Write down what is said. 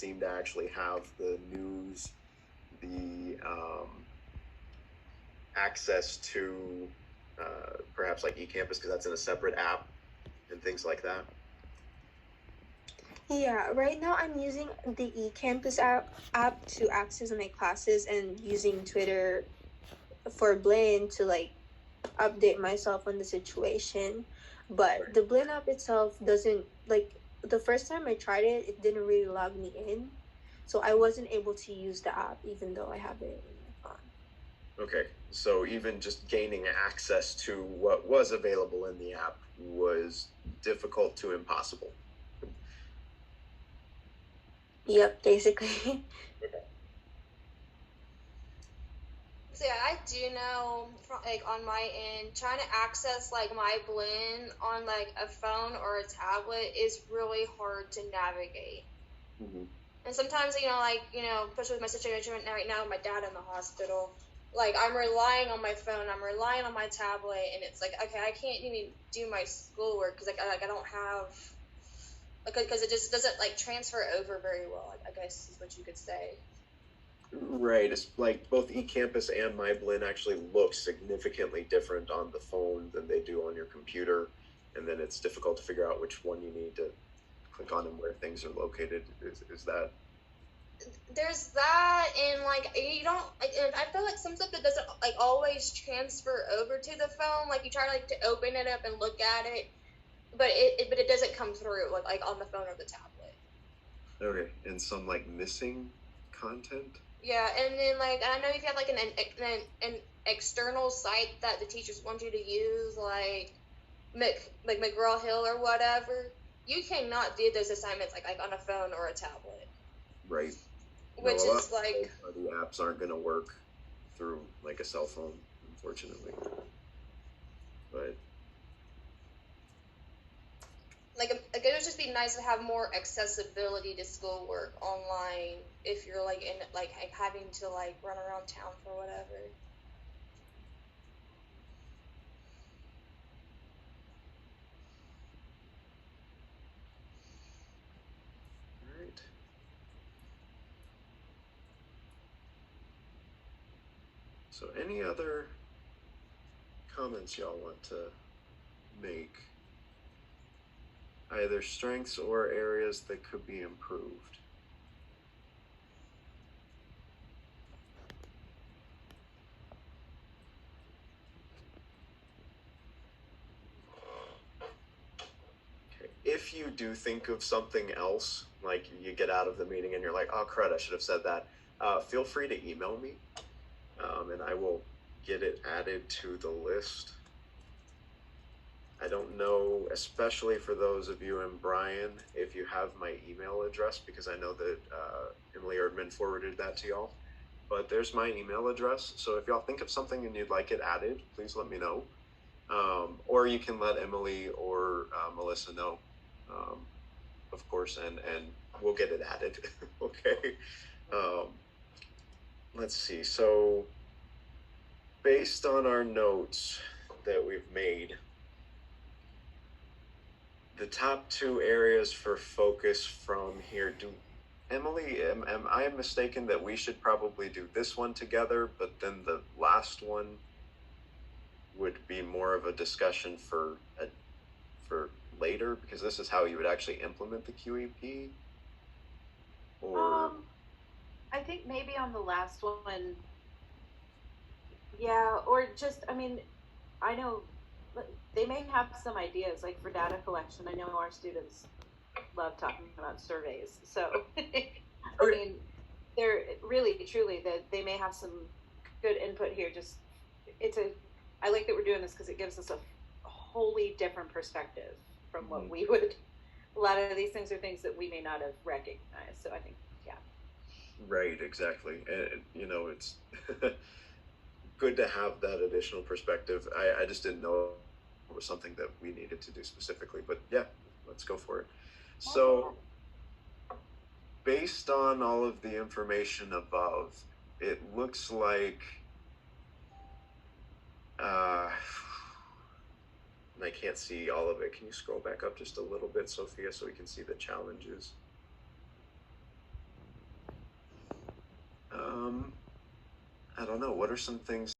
seem to actually have the news, the access to perhaps like eCampus, because that's in a separate app and things like that. Yeah, right now I'm using the eCampus app to access my classes and using Twitter for Blaine to like update myself on the situation. But the Blaine app itself doesn't like the first time I tried it, it didn't really log me in. So I wasn't able to use the app even though I have it in my phone. Okay, so even just gaining access to what was available in the app was difficult to impossible. Yep, basically. So yeah, I do know from like on my end, trying to access like my Blend on like a phone or a tablet is really hard to navigate. Mm-hmm. And sometimes, especially with my situation right now with my dad in the hospital, like I'm relying on my phone, I'm relying on my tablet, and it's like, okay, I can't even do my schoolwork because I don't have, because it just doesn't like transfer over very well, I guess is what you could say. Right, it's like both eCampus and MyBlend actually look significantly different on the phone than they do on your computer, and then it's difficult to figure out which one you need to click on and where things are located. Is that? There's that, and like you don't. And I feel like some stuff that doesn't like always transfer over to the phone. Like you try like to open it up and look at it, but it doesn't come through like on the phone or the tablet. Okay, and some like missing content. Yeah, and then like I know if you have like an external site that the teachers want you to use, like McGraw Hill or whatever, you cannot do those assignments like on a phone or a tablet. Right. Which No, is like the apps aren't going to work through like a cell phone, unfortunately. But like it would just be nice to have more accessibility to schoolwork online if you're like in like having to like run around town for whatever. right. So any other comments y'all want to make? Either strengths or areas that could be improved. Okay. If you do think of something else, like you get out of the meeting and you're like, oh crud, I should have said that, feel free to email me, and I will get it added to the list. I don't know, especially for those of you and Brian, if you have my email address, because I know that Emily Erdman forwarded that to y'all. But there's my email address. So if y'all think of something and you'd like it added, please let me know. Or you can let Emily or Melissa know, of course, and we'll get it added. Okay. Let's see. So based on our notes that we've made, the top two areas for focus from here, Emily, am I mistaken that we should probably do this one together, but then the last one would be more of a discussion for later, because this is how you would actually implement the QEP? Or I think maybe on the last one, yeah, or just, I mean, I know they may have some ideas like for data collection. I know our students love talking about surveys. So, I mean, they're really, truly, that they may have some good input here. Just, I like that we're doing this because it gives us a wholly different perspective from what we would, a lot of these things are things that we may not have recognized. So I think, yeah. Right, exactly. And, it's good to have that additional perspective. I just didn't know it was something that we needed to do specifically, but yeah, let's go for it. So based on all of the information above, it looks like and I can't see all of it. Can you scroll back up just a little bit, Sophia, so we can see the challenges? I don't know. What are some things